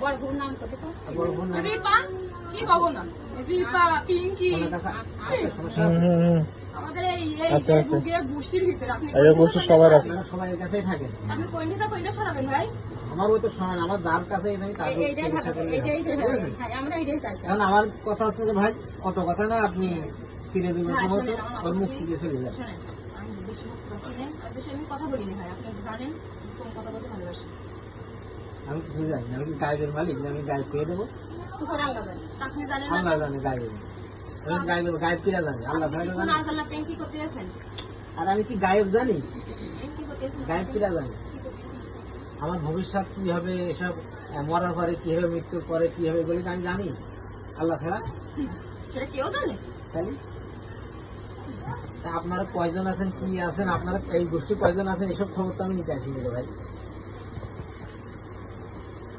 বড় বোন নাম কত তো বড় বোন নাম রিপা কি কব না রিপা পিঙ্কি আমাদের এই বুকের গোষ্ঠীর ভিতরে আপনি সবাই এর কাছেই থাকেন। আপনি কইটা সরাবেন ভাই আমারও তো শোনেন, আমার যার কাছে আমি তার আমরা এটাই চাই। কারণ আমার কথা হচ্ছে যে ভাই অত কথা না, আপনি সিরে দিবেন ওর মুখ থেকে চলে যান। আমি বেশি বেশি আমি কথা বলিনি ভাই, আপনি জানেন কোন কথা বলতে ভালোবাসি। আমি কিছু জানি না, আমি কি গায়েবের মালিক যে আমি গায়েব পেয়ে দেবো? আপনি জানেন আল্লাহ জানে গায়েবের, গায়েব কিরা জানে? আল্লাহ ছাড়া জানে। আর আমি কি গায়েব জানি? গায়েব কিরা জানে? আমার ভবিষ্যৎ কি হবে, এসব মরার পরে কি হবে, মৃত্যুর পরে কি হবে, এগুলি আমি জানি আল্লাহ ছাড়া? সেটা কেউ জানে? তাই আপনারা কয়জন আছেন, কি আছেন, আপনারা এই গোষ্ঠী কয়জন আছেন, এসব খবর তো আমি নিতে আসিনি রে ভাই।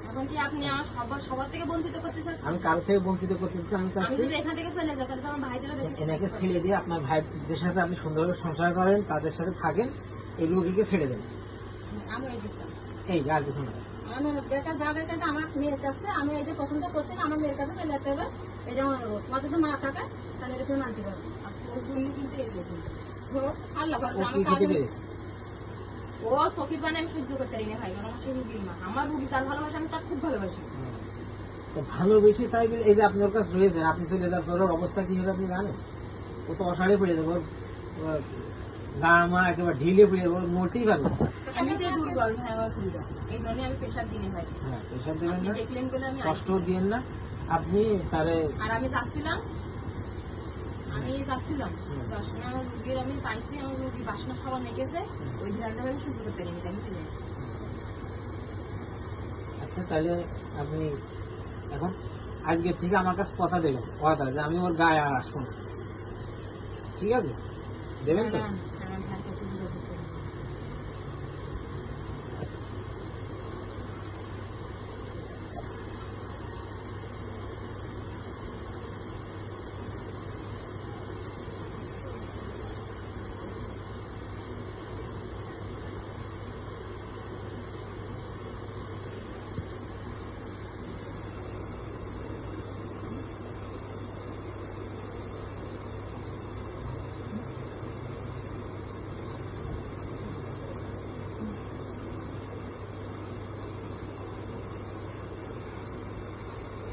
এখন কি আপনি আমার সবার থেকে বঞ্চিত করতে চাচ্ছেন? আমি কারো থেকে বঞ্চিত করতে চাচ্ছি? আমি চাচ্ছি এখান থেকে চলে যাই, তাহলে আমার ভাইদের এনাকে ছেড়ে দিয়ে আপনার ভাইদের সাথে আপনি সুন্দরভাবে সংসার করেন, তাদের সাথে থাকেন, এই রোগীকে ছেড়ে দেন। আমি এই দিচ্ছি এই আর কিছু না। আমি বেটা যাবে কিন্তু আমার মেয়ের কাছে আমি এই যে পছন্দ করছি না, আমার মেয়ের কাছে চলে যেতে হবে। এটা আমার তোমার যদি মা থাকে তাহলে এটা তুমি মানতে পারবে। আজকে ওর জন্য কিন্তু এই গেছে আল্লাহ ও সখীর বানে আমি সহ্য করতে পারি না ভাই, কারণ আমার সেই রুগীর মা, আমার রুগী যার ভালোবাসে আমি তার খুব ভালোবাসি। ভালোবেসে তাই বলে এই যে আপনি ওর কাছে রয়েছেন, আপনি চলে যান, ওর অবস্থা কি হবে আপনি জানেন? ও তো অসাড়ে পড়ে যাবে, ওর গা মা একেবারে ঢিলে পড়ে যাবে, ওর মোটেই পারবে। আমি তো দুর্বল ভাই, আমার খুলবে এই জন্য আমি প্রেশার দিই ভাই। হ্যাঁ প্রেশার দেবেন না, দেখলেন বলে আমি কষ্ট দিয়েন না আপনি তারে। আর আমি যাচ্ছিলাম যার সময় আমার রুগীর আমি পাইছি, আমার রুগী বাসনা খাবার নেগেছে, ওই ধ্যানটা আমি সহ্য করতে পারিনি, আমি চলে আসি। আচ্ছা তাহলে আপনি এখন আজকে থেকে আমার কাছে কথা দেবেন, কথা যে আমি ওর গায়ে আর আসবো না, ঠিক আছে? দেবেন তো? আমার ভাইয়ের কাছে যোগাযোগ করুন।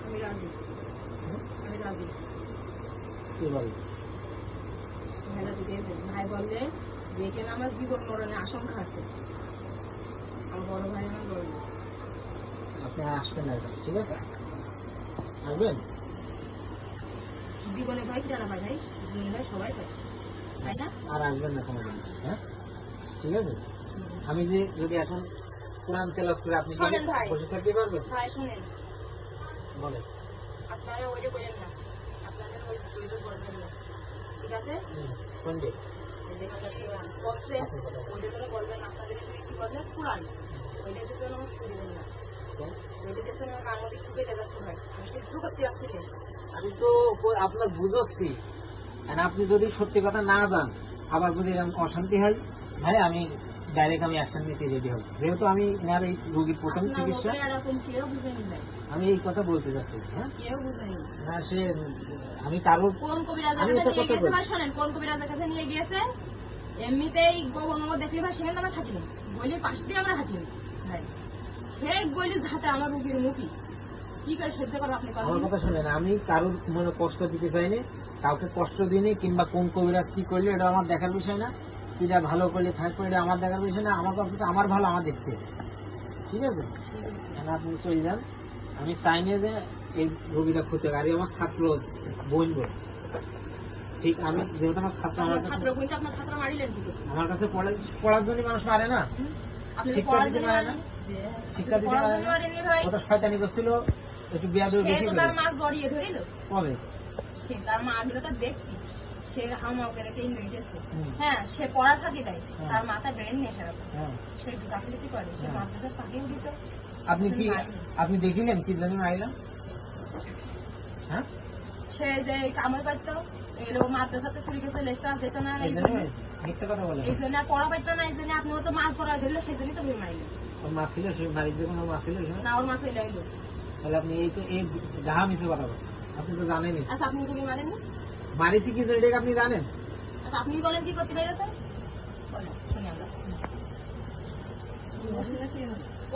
আমি রাজি। কি বলেন? ভাই বললে যে এখানে আমার জীবন মরণের আশঙ্কা আছে, আমার বড় ভাই আমার বলল আপনি আসবেন না, ঠিক আছে? আসবেন? জীবনে ভাই কিনা না ভাই, জীবনে ভাই সবাই পায়, তাই না? আর আসবেন না কোনো দিন, হ্যাঁ ঠিক আছে? আমি যে যদি এখন কোরআন তেলাওয়াত করে আপনি বসে থাকতে পারবেন? ভাই শুনেন, বলে আপনারা ওইটা বলেন না, আপনাদের ওইটা বলবেন না, ঠিক আছে? কোনটি বসে ওইটা জন্য বলবেন, আপনাদের কি বললে কোরআন, ওইটাতে জন্য আমার শুনবেন না, ওইটাতে জন্য আমার কাঙ্গলি খুঁজে যাচ্ছে ভাই, আমি সহ্য করতে আসছি না। আমি তো আপনার বুঝছি, আপনি যদি সত্যি কথা না যান, আবার যদি এরকম অশান্তি হয় ভাই, আমি ডাইরেক্ট আমি অ্যাকশন নিতে রেডি হব, যেহেতু আমি এনার এই রোগীর প্রথম চিকিৎসা। আমি এই কথা বলতে চাচ্ছি, হ্যাঁ না সে আমি কারোর কোন কবিরাজের কাছে নিয়ে গেছে ভাই, শোনেন কোন কবিরাজের কাছে নিয়ে গিয়েছে, এমনিতেই গোবর মোবর দেখলে ভাই সেখানে আমরা থাকি না, বইলের পাশ দিয়ে আমরা থাকি না ভাই, সেই বইলে ঝাঁটা আমার রোগীর মুখী কি করে সহ্য করবো আপনি? আমার কথা শুনেন, আমি কারোর মনে কষ্ট দিতে চাইনি, কাউকে কষ্ট দিইনি, কিংবা কোন কবিরাজ কি করলে এটা আমার দেখার বিষয় না, কিটা ভালো করলে থাকবে এটা আমার দেখার বিষয় না, আমার কথা আমার ভালো আমার দেখতে, ঠিক আছে? আপনি চলে যান, আমি চাইনি যে এই রোগীটা ক্ষতি হোক, আর আমার ছাত্র বোন বোন, ঠিক আমি যেহেতু আমার ছাত্র, আমার কাছে পড়ার জন্য মানুষ মারে না, শিক্ষা দিতে মারে না, শিক্ষা দিতে মারে না, ওটা শয়তানি করছিল, একটু বিয়াদব বেশি করে কবে তার মা আগে তার দেখতি সে আমাকে গেছে, হ্যাঁ সে পড়া থাকি তাই তার মাথা ব্রেন নিয়ে এসে সে গাফিলতি করে, সে মাদ্রাসার ফাঁকিও দিত। আপনি দেখিলেন কি জানি আইলাম, হ্যাঁ সে যে কামড় পাইতো এলো মাদ্রাসাতে চুরি গেছে, লেস্তা যেত না, মিথ্যা কথা বলে, এই জন্য পড়া পাইতো না, এই জন্য আপনিও তো মাছ পড়া ধরলো, সেই জন্যই তো ভুল মারিলেন। ওর মা ছিল, সে বাড়ির যে কোনো মা ছিল না, ওর মাছ হইলে তাহলে আপনি এই তো এই ডাহা মিশে কথা বলছেন, আপনি তো জানেনই। আচ্ছা আপনি গুলি মারেননি? মারিছি কি এটাকে আপনি জানেন? আচ্ছা আপনি বলেন কি করতে পেরেছেন, বলেন শুনি আমরা।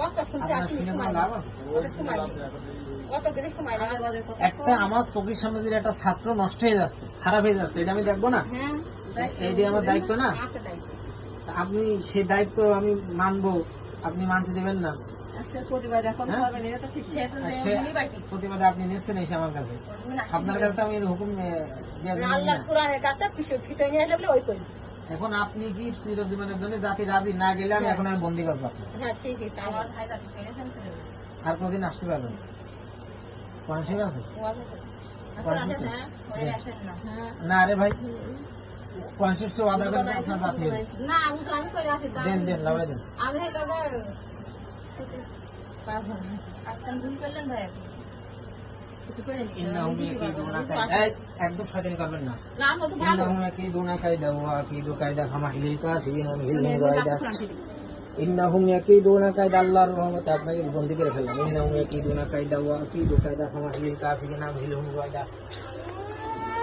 আপনার শুনে কোনো লাভ আছে? একটা আমার চোখের সামনে যদি একটা ছাত্র নষ্ট হয়ে যাচ্ছে, খারাপ হয়ে যাচ্ছে, এটা আমি দেখবো না? এইটাই আমার দায়িত্ব না? আপনি সেই দায়িত্ব আমি মানবো, আপনি মানতে দেবেন না। প্রতিবাদে আপনি নিচ্ছেন এসে আমার কাছে, আপনার কাছে তো আমি হুকুম দেওয়ার জন্য না। এখন আপনি কি চিরজীবনের জন্য জাতি রাজি না গেলে আমি এখন আমি বন্দি করবো আপনাকে। আমার ভাই জাতি পেরেছেন ছেলে আর কোনদিন আসতে পারবেন? কনসিভ আছে না? আরে ভাই কনসিভ সে ওয়াদা করে আপনার জাতি দেন দেন লাগাই দেন। আজকাল ভুল করলেন ভাই আপনি ইন্নাহুম ইয়াকিদুনা কায়দা, একদম শয়তানি করবেন না। ইন্নাহুম ইয়াকিদুনা কায়দা ওয়া আকিদু কায়দা ফামাহিলিল কাফিরিনা মিনহুম গায়দা। ইন্নাহুম ইয়াকিদুনা কায়দা, আল্লাহর রহমতে আপনাকে বন্দী করে ফেললাম। ইন্নাহুম ইয়াকিদুনা কায়দা ওয়া আকিদু কায়দা ফামাহিলিল কাফিরিনা মিনহুম গায়দা।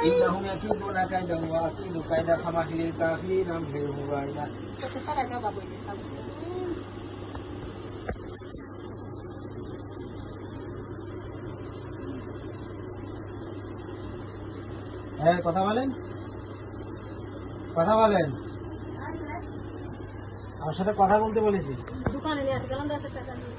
ইন্নাহুম ইয়াকিদুনা কায়দা ওয়া আকিদু কায়দা ফামাহিলিল কাফিরিনা মিনহুম গায়দা। হ্যাঁ কথা বলেন, কথা বলেন, আমার সাথে কথা বলতে বলেছি। দোকানে নিয়ে আসতে গেলাম 10 টাকা নিয়ে।